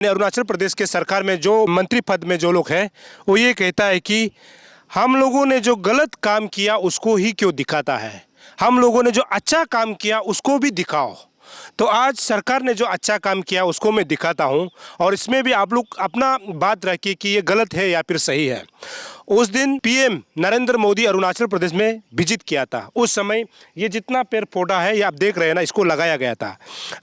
अरुणाचल प्रदेश के सरकार में जो मंत्री पद में जो लोग हैं वो ये कहता है कि हम लोगों ने जो गलत काम किया उसको ही क्यों दिखाता है, हम लोगों ने जो अच्छा काम किया उसको भी दिखाओ। तो आज सरकार ने जो अच्छा काम किया उसको मैं दिखाता हूँ और इसमें भी आप लोग अपना बात रखिए कि ये गलत है या फिर सही है। उस दिन पीएम नरेंद्र मोदी अरुणाचल प्रदेश में विजिट किया था। उस समय ये जितना पेड़ पौधा है ये आप देख रहे हैं ना, इसको लगाया गया था।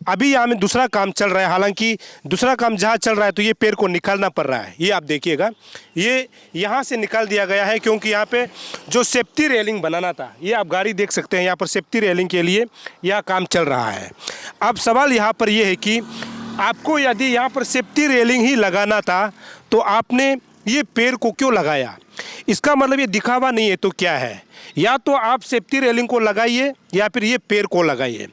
अभी यहाँ में दूसरा काम चल रहा है, हालांकि दूसरा काम जहाँ चल रहा है तो ये पेड़ को निकालना पड़ रहा है। ये आप देखिएगा, ये यहाँ से निकाल दिया गया है क्योंकि यहाँ पे जो सेफ्टी रेलिंग बनाना था, ये आप गाड़ी देख सकते हैं, यहाँ पर सेफ्टी रेलिंग के लिए यह काम चल रहा है। अब सवाल यहाँ पर यह है कि आपको यदि यहाँ पर सेफ्टी रेलिंग ही लगाना था तो आपने ये पेड़ को क्यों लगाया? इसका मतलब ये दिखावा नहीं है तो क्या है? या तो आप सेफ्टी रेलिंग को लगाइए या फिर ये पेड़ को लगाइए।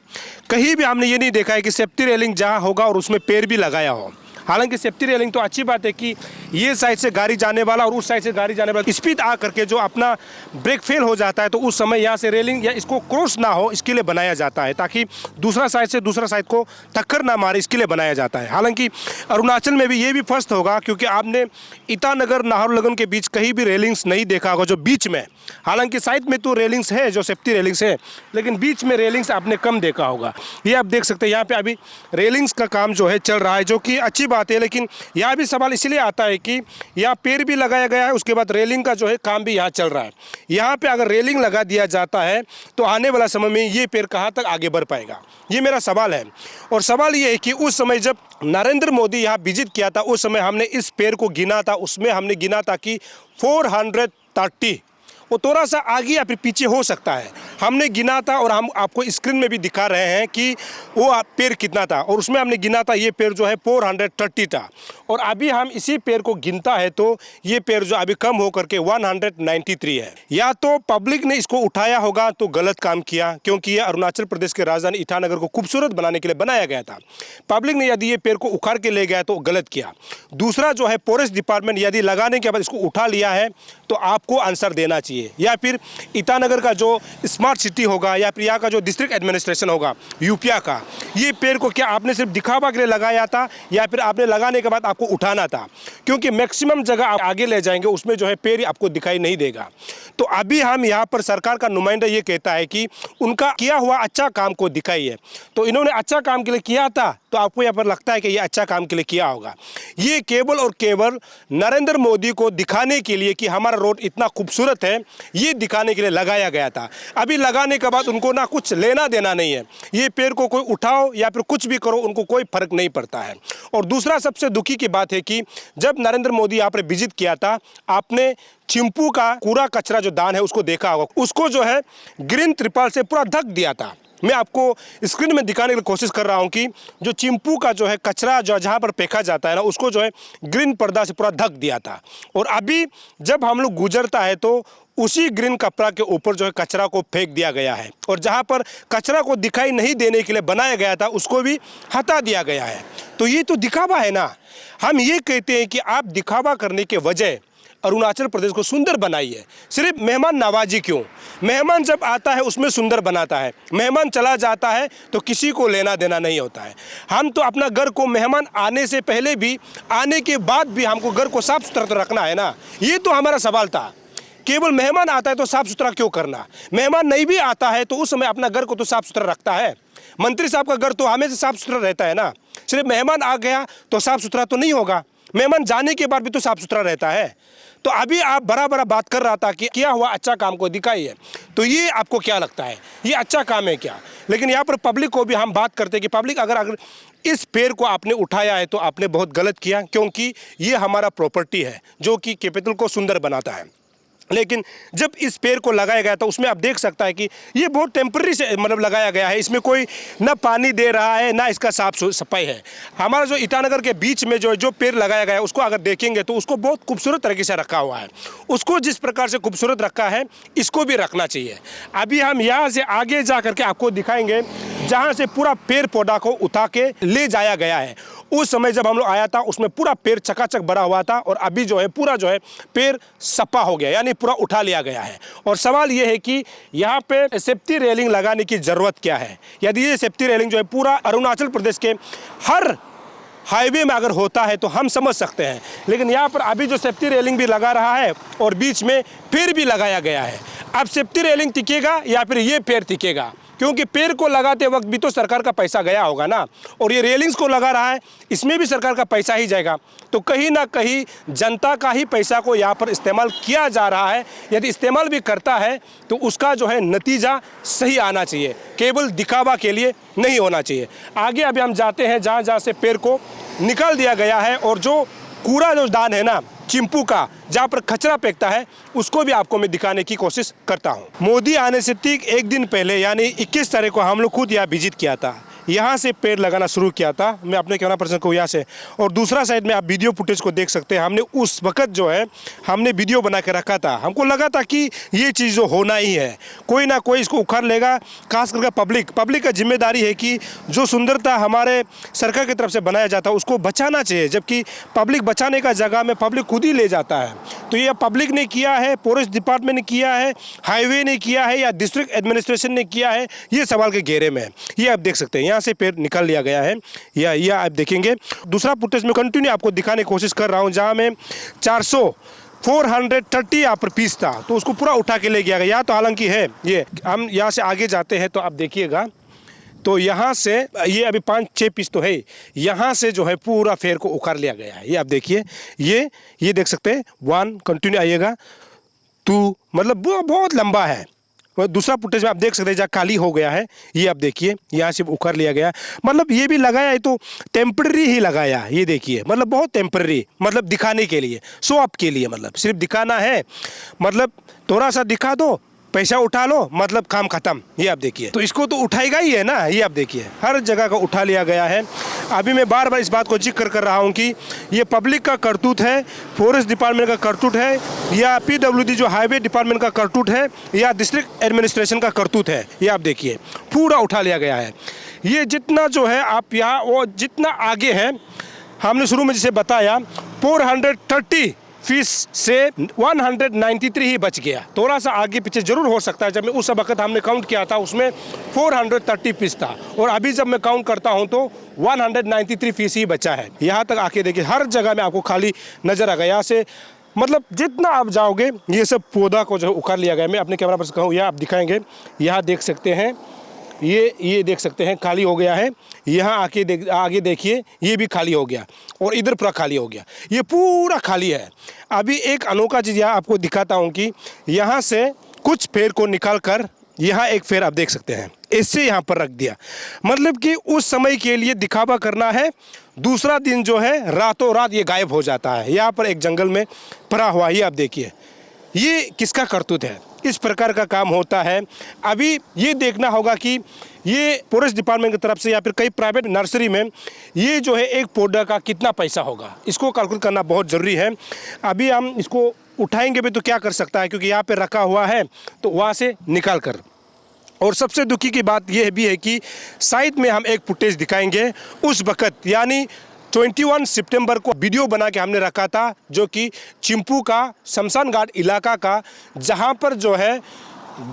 कहीं भी हमने ये नहीं देखा है कि सेफ्टी रेलिंग जहाँ होगा और उसमें पेड़ भी लगाया हो। हालांकि सेफ्टी रेलिंग तो अच्छी बात है कि ये साइड से गाड़ी जाने वाला और उस साइड से गाड़ी जाने वाला स्पीड आ करके जो अपना ब्रेक फेल हो जाता है तो उस समय यहाँ से रेलिंग या इसको क्रॉस ना हो इसके लिए बनाया जाता है, ताकि दूसरा साइड से दूसरा साइड को टक्कर ना मारे, इसके लिए बनाया जाता है। हालांकि अरुणाचल में भी ये भी फर्स्ट होगा क्योंकि आपने ईटानगर नाहरलगुन के बीच कहीं भी रेलिंग्स नहीं देखा होगा जो बीच में। हालांकि साइड में तो रेलिंग्स है, जो सेफ्टी रेलिंग्स है, लेकिन बीच में रेलिंग्स आपने कम देखा होगा। ये आप देख सकते हैं यहाँ पे अभी रेलिंग्स का काम जो है चल रहा है, जो कि अच्छी बात है। लेकिन यहाँ भी सवाल इसलिए आता है कि यहाँ पेड़ भी लगाया गया है, उसके बाद रेलिंग का जो है काम भी यहाँ चल रहा है। यहाँ पे अगर रेलिंग लगा दिया जाता है तो आने वाला समय में ये पेड़ कहाँ तक आगे बढ़ पाएगा, ये मेरा सवाल है। और सवाल ये है कि उस समय जब नरेंद्र मोदी यहाँ विजिट किया था उस समय हमने इस पेड़ को गिना था, उसमें हमने गिना था कि 430, वो थोड़ा सा आगे या फिर पीछे हो सकता है, हमने गिना था। और हम आपको स्क्रीन में भी दिखा रहे हैं कि वो पेड़ कितना था, और उसमें हमने गिना था ये पेड़ जो है 430 था। और अभी हम इसी पेड़ को गिनता है तो ये पेड़ जो अभी कम होकर के 193 है। या तो पब्लिक ने इसको उठाया होगा तो गलत काम किया, क्योंकि ये अरुणाचल प्रदेश के राजधानी ईटानगर को खूबसूरत बनाने के लिए बनाया गया था। पब्लिक ने यदि ये पेड़ को उखाड़ के ले गया तो गलत किया। दूसरा जो है फॉरेस्ट डिपार्टमेंट यदि लगाने के बाद इसको उठा लिया है तो आपको आंसर देना चाहिए, या फिर ईटानगर का जो स्मार्ट सिटी होगा या फिर यहाँ का जो डिस्ट्रिक्ट एडमिनिस्ट्रेशन होगा यूपिया का, ये पेड़ को क्या आपने सिर्फ दिखावा के लिए लगाया था या फिर आपने लगाने के बाद आपको उठाना था? क्योंकि मैक्सिमम जगह आप आगे ले जाएंगे उसमें जो है पेड़ आपको दिखाई नहीं देगा। तो अभी हम यहाँ पर सरकार का नुमाइंदा ये कहता है कि उनका किया हुआ अच्छा काम को दिखाइए। तो इन्होंने अच्छा काम के लिए किया था तो आपको यहाँ पर लगता है कि ये अच्छा काम के लिए किया होगा। ये केवल और केवल नरेंद्र मोदी को दिखाने के लिए कि हमारा रोड इतना खूबसूरत है, ये दिखाने के लिए लगाया गया था। अभी लगाने के बाद उनको ना कुछ लेना देना नहीं है, ये पेड़ को कोई उठाओ या फिर कुछ भी करो उनको कोई फर्क नहीं पड़ता है। और दूसरा सबसे दुखी की बात है कि जब नरेंद्र मोदी यहाँ पर विजिट किया था, आपने चिंपू का कूड़ा कचरा जो दान है उसको देखा होगा, उसको जो है ग्रीन त्रिपाल से पूरा ढक दिया था। मैं आपको स्क्रीन में दिखाने की कोशिश कर रहा हूं कि जो चिंपू का जो है कचरा जो जहां पर फेंका जाता है ना, उसको जो है ग्रीन पर्दा से पूरा ढक दिया था। और अभी जब हम लोग गुजरता है तो उसी ग्रीन कपड़ा के ऊपर जो है कचरा को फेंक दिया गया है, और जहां पर कचरा को दिखाई नहीं देने के लिए बनाया गया था उसको भी हटा दिया गया है। तो ये तो दिखावा है ना। हम ये कहते हैं कि आप दिखावा करने के वजह अरुणाचल प्रदेश को सुंदर बनाइए। सिर्फ मेहमान नवाजी क्यों? मेहमान जब आता है उसमें सुंदर बनाता है, मेहमान चला जाता है तो किसी को लेना देना नहीं होता है। हम तो अपना घर को मेहमान आने से पहले भी, आने के बाद भी हमको घर को साफ सुथरा तो रखना है ना। ये तो हमारा सवाल था। केवल मेहमान आता है तो साफ सुथरा क्यों करना? मेहमान नहीं भी आता है तो उस समय अपना घर को तो साफ सुथरा रखता है। मंत्री साहब का घर तो हमेशा साफ सुथरा रहता है ना। सिर्फ मेहमान आ गया तो साफ सुथरा तो नहीं होगा, मेहमान जाने के बाद भी तो साफ सुथरा रहता है। तो अभी आप बड़ा बड़ा बात कर रहा था कि किया हुआ अच्छा काम को दिखाइए, तो ये आपको क्या लगता है ये अच्छा काम है क्या? लेकिन यहाँ पर पब्लिक को भी हम बात करते हैं कि पब्लिक अगर इस पेड़ को आपने उठाया है तो आपने बहुत गलत किया, क्योंकि ये हमारा प्रॉपर्टी है जो कि कैपिटल को सुंदर बनाता है। लेकिन जब इस पेड़ को लगाया गया था उसमें आप देख सकता है कि ये बहुत टेम्पररी से मतलब लगाया गया है, इसमें कोई ना पानी दे रहा है ना इसका साफ सफाई है। हमारा जो ईटानगर के बीच में जो पेड़ लगाया गया है उसको अगर देखेंगे तो उसको बहुत खूबसूरत तरीके से रखा हुआ है। उसको जिस प्रकार से खूबसूरत रखा है इसको भी रखना चाहिए। अभी हम यहाँ से आगे जा करके आपको दिखाएंगे जहाँ से पूरा पेड़ पौधा को उठा के ले जाया गया है। उस समय जब हम लोग आया था उसमें पूरा पेड़ चकाचक भरा हुआ था, और अभी जो है पूरा जो है पेड़ सपा हो गया, यानी पूरा उठा लिया गया है। और सवाल ये है कि यहाँ पे सेफ्टी रेलिंग लगाने की ज़रूरत क्या है? यदि ये सेफ्टी रेलिंग जो है पूरा अरुणाचल प्रदेश के हर हाईवे में अगर होता है तो हम समझ सकते हैं, लेकिन यहाँ पर अभी जो सेफ्टी रेलिंग भी लगा रहा है और बीच में पेड़ भी लगाया गया है। अब सेफ्टी रेलिंग टिकेगा या फिर ये पेड़ टिकेगा, क्योंकि पेड़ को लगाते वक्त भी तो सरकार का पैसा गया होगा ना, और ये रेलिंग्स को लगा रहा है, इसमें भी सरकार का पैसा ही जाएगा। तो कहीं ना कहीं जनता का ही पैसा को यहाँ पर इस्तेमाल किया जा रहा है। यदि इस्तेमाल भी करता है तो उसका जो है नतीजा सही आना चाहिए, केवल दिखावा के लिए नहीं होना चाहिए। आगे अभी हम जाते हैं जहाँ जहाँ से पेड़ को निकाल दिया गया है, और जो कूड़ा जो दान है ना चिंपू का, जहाँ पर कचरा फेंकता है, उसको भी आपको मैं दिखाने की कोशिश करता हूँ। मोदी आने से ठीक एक दिन पहले यानी 21 तारीख को हम लोग खुद यहाँ विजिट किया था, यहाँ से पेड़ लगाना शुरू किया था। मैं अपने कैमरा पर्सन को यहाँ से, और दूसरा साइड में आप वीडियो फुटेज को देख सकते हैं। हमने उस वक्त जो है हमने वीडियो बना के रखा था। हमको लगा था कि ये चीज़ जो होना ही है, कोई ना कोई इसको उखाड़ लेगा। खास करके पब्लिक का जिम्मेदारी है कि जो सुंदरता हमारे सरकार की तरफ से बनाया जाता है उसको बचाना चाहिए, जबकि पब्लिक बचाने का जगह में पब्लिक खुद ही ले जाता है। तो ये पब्लिक ने किया है, फॉरेस्ट डिपार्टमेंट ने किया है, हाईवे ने किया है, या डिस्ट्रिक्ट एडमिनिस्ट्रेशन ने किया है, ये सवाल के घेरे में है। ये आप देख सकते हैं, यहाँ से पेड़ निकाल लिया गया है, या आप देखेंगे। दूसरा फुटेज में कंटिन्यू आपको दिखाने की कोशिश कर रहा हूँ, जहाँ में 430 यहाँ पर पीस था, तो उसको पूरा उठा के ले गया गया। तो हालांकि है ये, हम यहाँ से आगे जाते हैं तो आप देखिएगा, तो यहाँ से ये अभी 5-6 पीस तो है, यहाँ से जो है पूरा पेड़ को उखाड़ लिया गया है। ये आप देखिए, ये देख सकते हैं। 1 कंटिन्यू आइएगा, 2 मतलब वो बहुत लंबा है। और दूसरा फुटेज में आप देख सकते हैं जहाँ खाली हो गया है, ये आप देखिए, यहाँ से उखाड़ लिया गया। मतलब ये भी लगाया है तो टेम्पररी ही लगाया, ये देखिए, मतलब बहुत टेम्पररी, मतलब दिखाने के लिए, शो ऑफ के लिए, मतलब सिर्फ दिखाना है, मतलब थोड़ा सा दिखा दो, पैसा उठा लो, मतलब काम खत्म। ये आप देखिए, तो इसको तो उठाएगा ही है ना। ये आप देखिए, हर जगह का उठा लिया गया है। अभी मैं बार बार इस बात को जिक्र कर रहा हूँ कि ये पब्लिक का करतूत है, फॉरेस्ट डिपार्टमेंट का करतूत है, या PWD जो हाईवे डिपार्टमेंट का करतूत है, या डिस्ट्रिक्ट एडमिनिस्ट्रेशन का करतूत है। ये आप देखिए, पूरा उठा लिया गया है। ये जितना जो है आप यहाँ, वो जितना आगे है, हमने शुरू में जिसे बताया 430 फीस से 193 ही बच गया। थोड़ा सा आगे पीछे जरूर हो सकता है। जब मैं उस वक्त हमने काउंट किया था उसमें 430 फीस था, और अभी जब मैं काउंट करता हूं तो 193 फीस ही बचा है। यहाँ तक आके देखिए, हर जगह में आपको खाली नजर आ गया। यहाँ से मतलब जितना आप जाओगे, ये सब पौधा को जो उखाड़ लिया गया। मैं अपने कैमरा पर कहूँ, यह आप दिखाएंगे, यहाँ देख सकते हैं, ये देख सकते हैं खाली हो गया है। यहाँ आगे देखिए, ये भी खाली हो गया, और इधर पूरा खाली हो गया। ये पूरा खाली है। अभी एक अनोखा चीज़ यहाँ आपको दिखाता हूँ कि यहाँ से कुछ पेड़ को निकाल कर, यहाँ एक पेड़ आप देख सकते हैं, इससे यहाँ पर रख दिया। मतलब कि उस समय के लिए दिखावा करना है, दूसरा दिन जो है रातों रात ये गायब हो जाता है। यहाँ पर एक जंगल में पड़ा हुआ, ये आप देखिए, ये किसका करतूत है। इस प्रकार का काम होता है। अभी ये देखना होगा कि ये फॉरेस्ट डिपार्टमेंट की तरफ से या फिर कई प्राइवेट नर्सरी में ये जो है एक पौधा का कितना पैसा होगा, इसको कैलकुलेट करना बहुत ज़रूरी है। अभी हम इसको उठाएंगे भी तो क्या कर सकता है, क्योंकि यहाँ पे रखा हुआ है, तो वहाँ से निकाल कर। और सबसे दुखी की बात यह भी है कि साइड में हम एक फुटेज दिखाएंगे उस वक़्त, यानी 21 सितंबर को वीडियो बना के हमने रखा था, जो कि चिंपू का शमशान घाट इलाका का, जहां पर जो है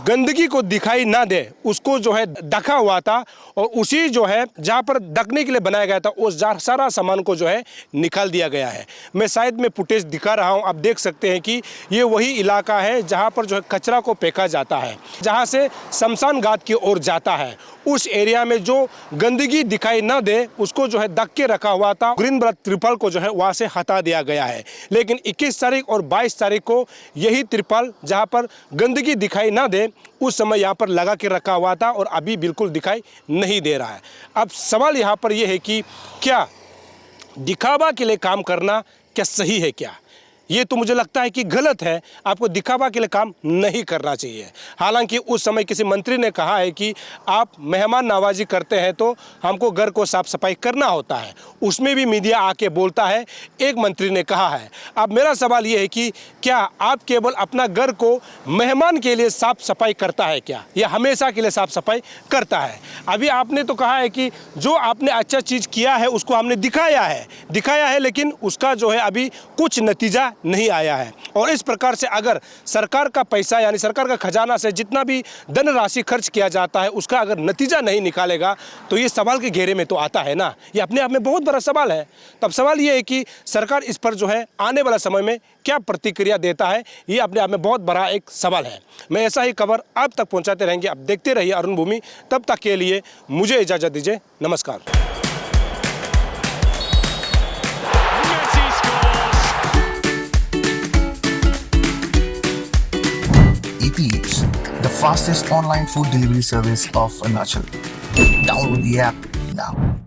गंदगी को दिखाई ना दे उसको जो है ढका हुआ था, और उसी जो है जहां पर ढकने के लिए बनाया गया था उस सारा सामान को जो है निकाल दिया गया है। मैं शायद में फुटेज दिखा रहा हूं, आप देख सकते हैं कि ये वही इलाका है जहां पर जो है कचरा को फेंका जाता है, जहां से शमशान घाट की ओर जाता है। उस एरिया में जो गंदगी दिखाई ना दे उसको जो है ढक के रखा हुआ था। ग्रीन ब्लड त्रिपाल को जो है वहाँ से हटा दिया गया है। लेकिन 21 तारीख और 22 तारीख को यही त्रिपाल जहाँ पर गंदगी दिखाई ना दे उस समय यहाँ पर लगा के रखा हुआ था, और अभी बिल्कुल दिखाई नहीं दे रहा है। अब सवाल यहाँ पर यह है कि क्या दिखावा के लिए काम करना क्या सही है? क्या ये तो मुझे लगता है कि गलत है। आपको दिखावा के लिए काम नहीं करना चाहिए। हालांकि उस समय किसी मंत्री ने कहा है कि आप मेहमान नवाजी करते हैं तो हमको घर को साफ सफाई करना होता है, उसमें भी मीडिया आके बोलता है, एक मंत्री ने कहा है। अब मेरा सवाल ये है कि क्या आप केवल अपना घर को मेहमान के लिए साफ सफाई करता है क्या, या हमेशा के लिए साफ सफाई करता है? अभी आपने तो कहा है कि जो आपने अच्छा चीज़ किया है उसको हमने दिखाया है, लेकिन उसका जो है अभी कुछ नतीजा नहीं आया है। और इस प्रकार से अगर सरकार का पैसा यानी सरकार का खजाना से जितना भी धनराशि खर्च किया जाता है उसका अगर नतीजा नहीं निकालेगा तो ये सवाल के घेरे में तो आता है ना। ये अपने आप में बहुत बड़ा सवाल है। तब सवाल ये है कि सरकार इस पर जो है आने वाला समय में क्या प्रतिक्रिया देता है, ये अपने आप में बहुत बड़ा एक सवाल है। मैं ऐसा ही खबर आप तक पहुंचाते रहेंगे। आप देखते रहिए अरुण भूमि। तब तक के लिए मुझे इजाज़त दीजिए। नमस्कार। Eats, the fastest online food delivery service of Arunachal. Download the app now.